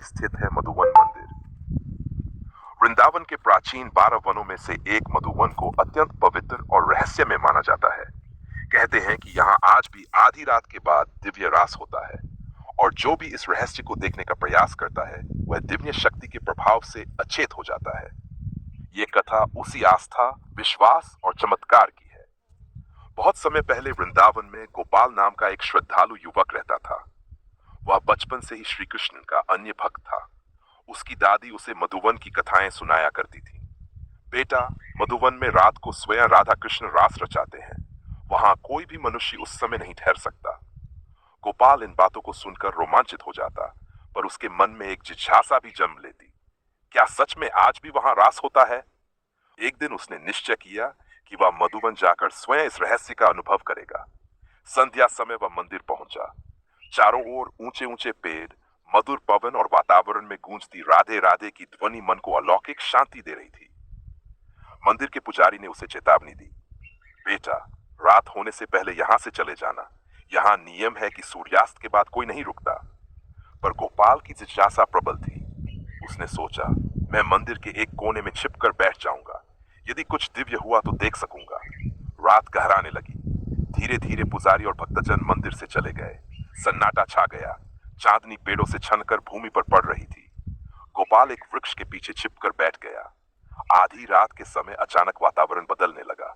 स्थित है मधुवन मंदिर। वृंदावन के प्राचीन 12 वनों में से एक मधुवन को अत्यंत पवित्र और रहस्यमय माना जाता है। कहते हैं कि यहाँ आज भी आधी रात के बाद दिव्य रास होता है और जो भी इस रहस्य को देखने का प्रयास करता है वह दिव्य शक्ति के प्रभाव से अचेत हो जाता है। ये कथा उसी आस्था, विश्वास और चमत्कार की है। बहुत समय पहले वृंदावन में गोपाल नाम का एक श्रद्धालु युवक रहता था। वह बचपन से ही श्री कृष्ण का अन्य भक्त था। उसकी दादी उसे मधुवन की कथाएं सुनाया करती थी। बेटा, मधुवन में रात को स्वयं राधा कृष्ण रास रचाते हैं। वहां कोई भी मनुष्य उस समय नहीं ठहर सकता। गोपाल इन बातों को सुनकर रोमांचित हो जाता, पर उसके मन में एक जिज्ञासा भी जन्म लेती। क्या सच में आज भी वहां रास होता है? एक दिन उसने निश्चय किया कि वह मधुवन जाकर स्वयं इस रहस्य का अनुभव करेगा। संध्या समय वह मंदिर पहुंचा। चारों ओर ऊंचे ऊंचे पेड़, मधुर पवन और वातावरण में गूंजती राधे राधे की ध्वनि मन को अलौकिक शांति दे रही थी। मंदिर के पुजारी ने उसे चेतावनी दी, बेटा, रात होने से पहले यहां से चले जाना। यहां नियम है कि सूर्यास्त के बाद कोई नहीं रुकता। पर गोपाल की जिज्ञासा प्रबल थी। उसने सोचा, मैं मंदिर के एक कोने में छिपकर बैठ जाऊंगा। यदि कुछ दिव्य हुआ तो देख सकूंगा। रात गहराने लगी। धीरे धीरे पुजारी और भक्तजन मंदिर से चले गए। सन्नाटा छा गया। चांदनी पेड़ों से छनकर भूमि पर पड़ रही थी। गोपाल एक वृक्ष के पीछे छिपकर बैठ गया। आधी रात के समय अचानक वातावरण बदलने लगा।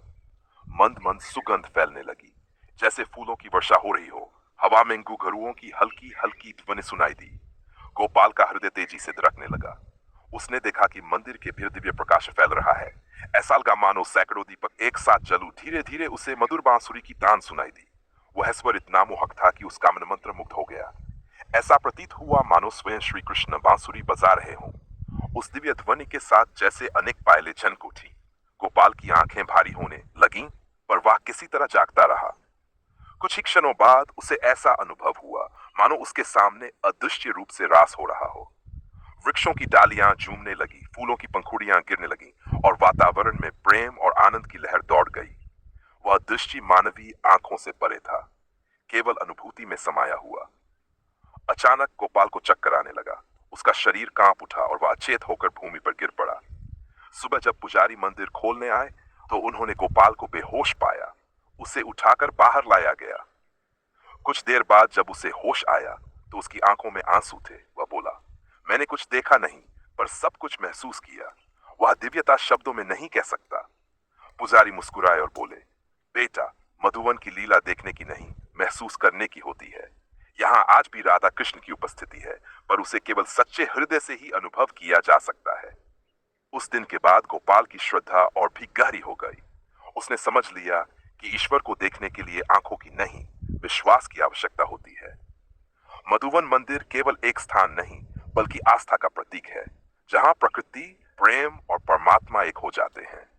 मंद मंद सुगंध फैलने लगी, जैसे फूलों की वर्षा हो रही हो। हवा में घुघरुओं की हल्की हल्की ध्वनि सुनाई दी। गोपाल का हृदय तेजी से धड़कने लगा। उसने देखा कि मंदिर के भीतर दिव्य प्रकाश फैल रहा है। ऐसा लगा मानो सैकड़ों दीपक एक साथ जलू। धीरे धीरे उसे मधुर बांसुरी की तान सुनाई दी। वह स्वर इतना मोहक था कि उसका मन मंत्र मुग्ध हो गया। ऐसा प्रतीत हुआ मानो स्वयं श्री कृष्ण बांसुरी बजा रहे हों। उस दिव्य ध्वनि के साथ जैसे अनेक पायलें चमक उठी। गोपाल की आंखें भारी होने लगीं, पर वह किसी तरह जागता रहा। कुछ ही क्षणों बाद उसे ऐसा अनुभव हुआ मानो उसके सामने अदृश्य रूप से रास हो रहा हो। वृक्षों की डालियां झूमने लगी, फूलों की पंखुड़ियां गिरने लगी और वातावरण में प्रेम और आनंद की लहर दौड़ गई। वह दृष्टि मानवीय आंखों से परे था, केवल अनुभूति में समाया हुआ। अचानक गोपाल को चक्कर आने लगा। उसका शरीर कांप उठा और वह अचेत होकर भूमि पर गिर पड़ा। सुबह जब पुजारी मंदिर खोलने आए तो उन्होंने गोपाल को बेहोश पाया। उसे उठाकर बाहर लाया गया। कुछ देर बाद जब उसे होश आया तो उसकी आंखों में आंसू थे। वह बोला, मैंने कुछ देखा नहीं, पर सब कुछ महसूस किया। वह दिव्यता शब्दों में नहीं कह सकता। पुजारी मुस्कुराए और बोले, बेटा, मधुवन की लीला देखने की नहीं, महसूस करने की होती है। यहाँ आज भी राधा कृष्ण की उपस्थिति है, पर उसे केवल सच्चे हृदय से ही अनुभव किया जा सकता है। उस दिन के बाद गोपाल की श्रद्धा और भी गहरी हो गई। उसने समझ लिया कि ईश्वर को देखने के लिए आंखों की नहीं, विश्वास की आवश्यकता होती है। मधुवन मंदिर केवल एक स्थान नहीं, बल्कि आस्था का प्रतीक है, जहां प्रकृति, प्रेम और परमात्मा एक हो जाते हैं।